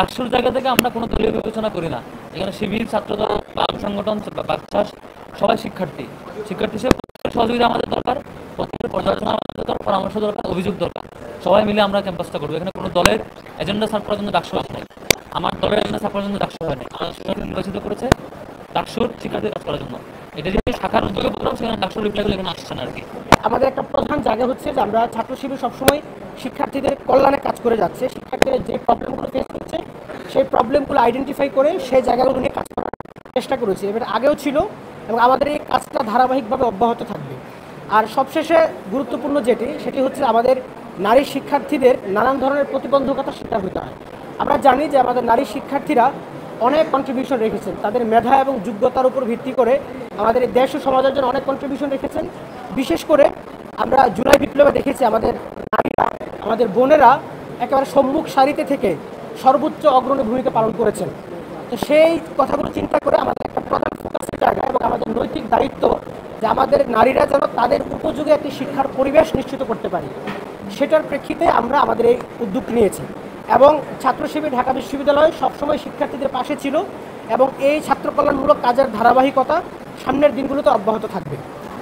ডাকসুর জায়গা থেকে আমরা কোনো দলীয় বিবেচনা করি না। এখানে শিবির, ছাত্রদল, বাম সংগঠন, বাচ্চা সবাই শিক্ষার্থী হিসেবে সহযোগিতা আমাদের দরকার, প্রত্যেকের পর্যালোচনা আমাদের দরকার, পরামর্শ দরকার, অভিযোগ দরকার। সবাই মিলে আমরা ক্যাম্পাসটা করবো। এখানে কোনো দলের এজেন্ডা সার্ভ করার জন্য ডাকসু আসে নাই। আমার দলের এজেন্ডা সার্ভ করার জন্য ডাকসু হয় নাই। আমার শিক্ষার্থী নির্বাচিত করেছে ডাকসুর শিক্ষার্থীর কাজ করার জন্য। এটা যদি শাখার উদ্যোগে বললাম, সেখানে ডাকসুর রিপ্লাইগুলো এখানে আসছে না আর কি। আমাদের একটা প্রধান জায়গা হচ্ছে যে আমরা ছাত্র শিবির সবসময় শিক্ষার্থীদের কল্যাণে কাজ করে যাচ্ছে। শিক্ষার্থীরা যে প্রবলেমগুলো ফেস করছে সেই প্রবলেমগুলো আইডেন্টিফাই করে সেই জায়গাগুলো নিয়ে কাজ করার চেষ্টা করেছি। এবার আগেও ছিল এবং আমাদের এই কাজটা ধারাবাহিকভাবে অব্যাহত থাকবে। আর সবশেষে গুরুত্বপূর্ণ সেটি হচ্ছে আমাদের নারী শিক্ষার্থীদের নানান ধরনের প্রতিবন্ধকতার শিকার হতে হয়। আমরা জানি যে আমাদের নারী শিক্ষার্থীরা অনেক কন্ট্রিবিউশন রেখেছেন, তাদের মেধা এবং যোগ্যতার উপর ভিত্তি করে আমাদের এই দেশ ও সমাজের জন্য অনেক কন্ট্রিবিউশন রেখেছেন। বিশেষ করে আমরা জুলাই বিপ্লবে দেখেছি আমাদের নারীরা, আমাদের বোনেরা একেবারে সম্মুখ সারিতে থেকে সর্বোচ্চ অগ্রণী ভূমিকা পালন করেছেন। তো সেই কথাগুলো চিন্তা করে আমাদের একটা প্রধান ফোকাসের জায়গা এবং আমাদের নৈতিক দায়িত্ব যে আমাদের নারীরা যেন তাদের উপযোগী একটি শিক্ষার পরিবেশ নিশ্চিত করতে পারে, সেটার প্রেক্ষিতে আমরা আমাদের এই উদ্যোগ নিয়েছি। এবং ছাত্র শিবির ঢাকা বিশ্ববিদ্যালয় সবসময় শিক্ষার্থীদের পাশে ছিল এবং এই ছাত্র কল্যাণমূলক কাজের ধারাবাহিকতা সামনের দিনগুলোতে অব্যাহত থাকবে।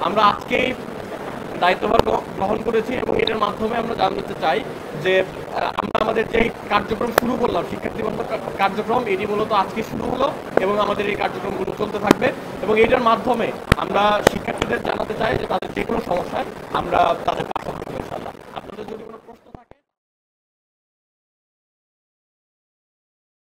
আমরা আজকে দায়িত্বভার গ্রহণ করেছি এবং এটার মাধ্যমে আমরা জানতে চাই যে আমরা আমাদের যে কার্যক্রম শুরু করলাম, শিক্ষার্থী বান্ধব কার্যক্রম, এটি মূলত আজকে শুরু হলো এবং আমাদের এই কার্যক্রমগুলো চলতে থাকবে। এবং এটার মাধ্যমে আমরা শিক্ষার্থীদের জানাতে চাই যে তাদের যে কোনো সমস্যায় আমরা তাদের পাশে থাকবো।